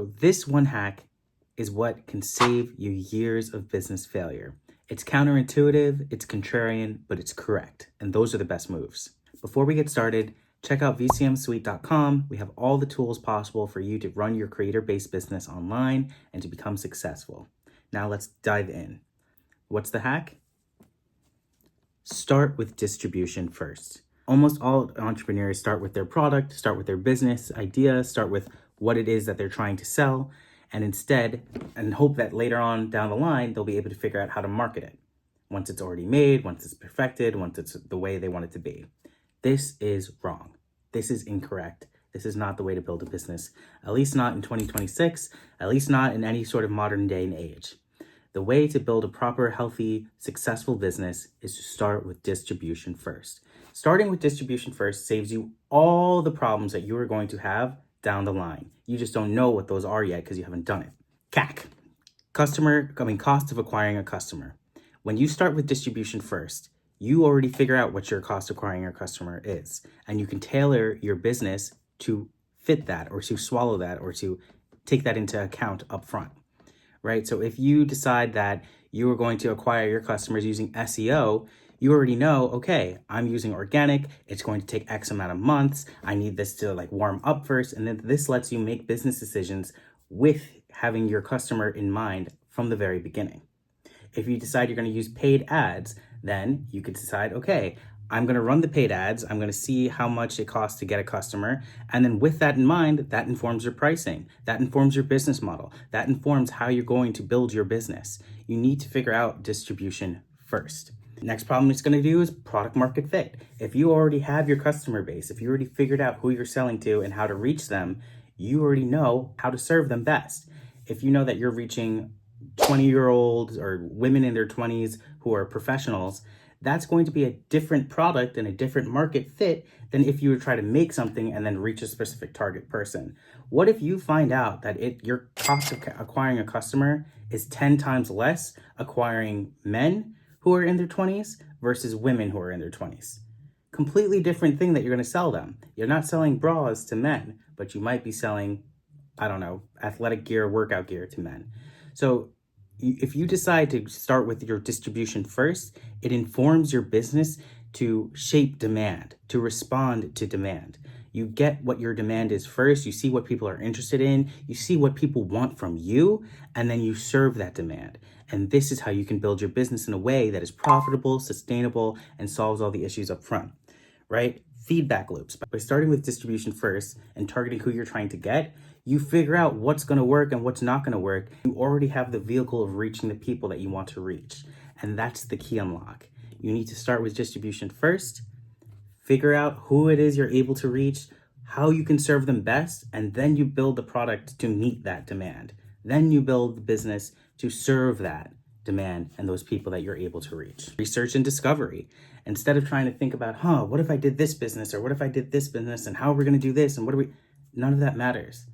This one hack is what can save you years of business failure. It's counterintuitive, it's contrarian, but it's correct. And those are the best moves. Before we get started, check out vcmsuite.com. We have all the tools possible for you to run your creator-based business online and to become successful. Now let's dive in. What's the hack? Start with distribution first. Almost all entrepreneurs start with their product, start with their business idea, start with what it is that they're trying to sell, and hope that later on down the line, they'll be able to figure out how to market it. Once it's already made, once it's perfected, once it's the way they want it to be. This is wrong. This is incorrect. This is not the way to build a business, at least not in 2026, at least not in any sort of modern day and age. The way to build a proper, healthy, successful business is to start with distribution first. Starting with distribution first saves you all the problems that you are going to have down the line. You just don't know what those are yet because you haven't done it. CAC, cost of acquiring a customer. When you start with distribution first, you already figure out what your cost of acquiring a customer is, and you can tailor your business to fit that or to swallow that or to take that into account up front. Right? So if you decide that you are going to acquire your customers using SEO, you already know, okay, I'm using organic. It's going to take X amount of months. I need this to warm up first. And then this lets you make business decisions with having your customer in mind from the very beginning. If you decide you're going to use paid ads, then you could decide, okay, I'm going to run the paid ads. I'm going to see how much it costs to get a customer. And then with that in mind, that informs your pricing. That informs your business model. That informs how you're going to build your business. You need to figure out distribution first. Next problem it's going to do is product market fit. If you already have your customer base, if you already figured out who you're selling to and how to reach them, you already know how to serve them best. If you know that you're reaching 20-year-olds or women in their 20s who are professionals, that's going to be a different product and a different market fit than if you would try to make something and then reach a specific target person. What if you find out that your cost of acquiring a customer is 10 times less acquiring men who are in their 20s versus women who are in their 20s? Completely different thing that you're going to sell them. You're not selling bras to men, but you might be selling, athletic gear, workout gear to men. So if you decide to start with your distribution first, it informs your business to shape demand, to respond to demand. You get what your demand is first, you see what people are interested in, you see what people want from you, and then you serve that demand. And this is how you can build your business in a way that is profitable, sustainable, and solves all the issues up front, right? Feedback loops. By starting with distribution first and targeting who you're trying to get, you figure out what's going to work and what's not going to work. You already have the vehicle of reaching the people that you want to reach. And that's the key unlock. You need to start with distribution first, figure out who it is you're able to reach, how you can serve them best, and then you build the product to meet that demand. Then you build the business to serve that demand and those people that you're able to reach. Research and discovery. Instead of trying to think about, what if I did this business, or what if I did this business, and how are we going to do this, and none of that matters.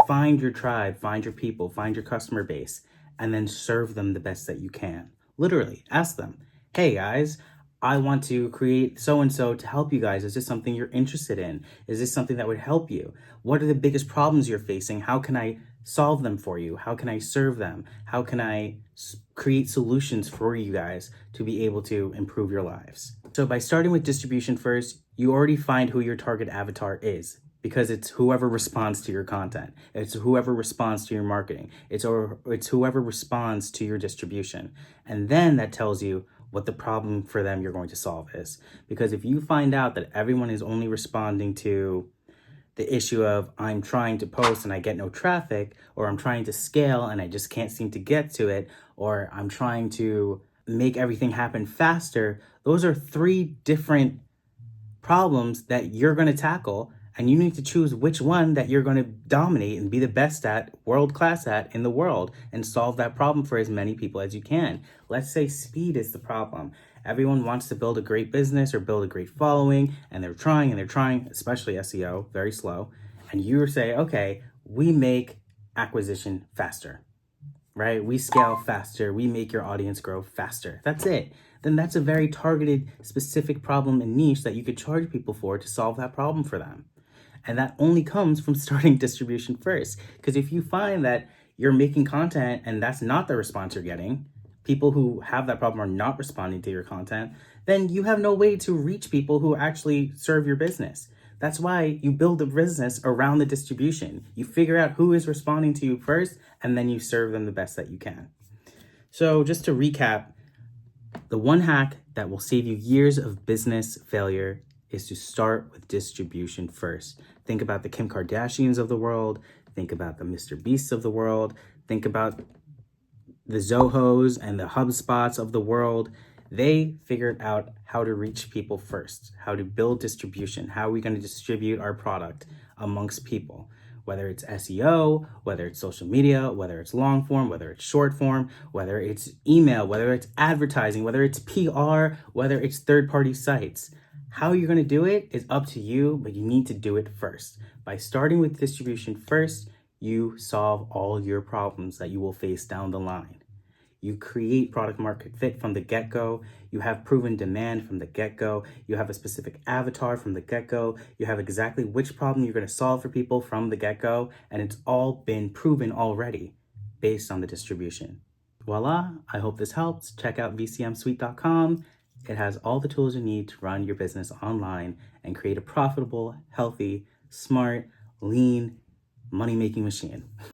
Find your tribe, find your people, find your customer base, and then serve them the best that you can. Literally, ask them, hey guys, I want to create so-and-so to help you guys. Is this something you're interested in? Is this something that would help you? What are the biggest problems you're facing? How can I solve them for you? How can I serve them? How can I create solutions for you guys to be able to improve your lives? So by starting with distribution first, you already find who your target avatar is, because it's whoever responds to your content. It's whoever responds to your marketing. It's whoever responds to your distribution. And then that tells you what the problem for them you're going to solve is. Because if you find out that everyone is only responding to the issue of I'm trying to post and I get no traffic, or I'm trying to scale and I just can't seem to get to it, or I'm trying to make everything happen faster, those are 3 different problems that you're going to tackle. And you need to choose which one that you're going to dominate and be the best at, world class at in the world, and solve that problem for as many people as you can. Let's say speed is the problem. Everyone wants to build a great business or build a great following, and they're trying, especially SEO, very slow. And you say, okay, we make acquisition faster, right? We scale faster. We make your audience grow faster. That's it. Then that's a very targeted, specific problem and niche that you could charge people for to solve that problem for them. And that only comes from starting distribution first. Because if you find that you're making content and that's not the response you're getting, people who have that problem are not responding to your content, then you have no way to reach people who actually serve your business. That's why you build a business around the distribution. You figure out who is responding to you first, and then you serve them the best that you can. So just to recap, the one hack that will save you years of business failure is to start with distribution first. Think about the Kim Kardashians of the world. Think about the Mr. Beasts of the world. Think about the Zohos and the HubSpots of the world. They figured out how to reach people first, how to build distribution, how are we going to distribute our product amongst people, whether it's SEO, whether it's social media, whether it's long form, whether it's short form, whether it's email, whether it's advertising, whether it's PR, whether it's third-party sites. How you're going to do it is up to you, but you need to do it first. By starting with distribution first, you solve all your problems that you will face down the line. You create product market fit from the get-go. You have proven demand from the get-go. You have a specific avatar from the get-go. You have exactly which problem you're going to solve for people from the get-go. And it's all been proven already based on the distribution. Voila, I hope this helps. Check out vcmsuite.com. It has all the tools you need to run your business online and create a profitable, healthy, smart, lean, money-making machine.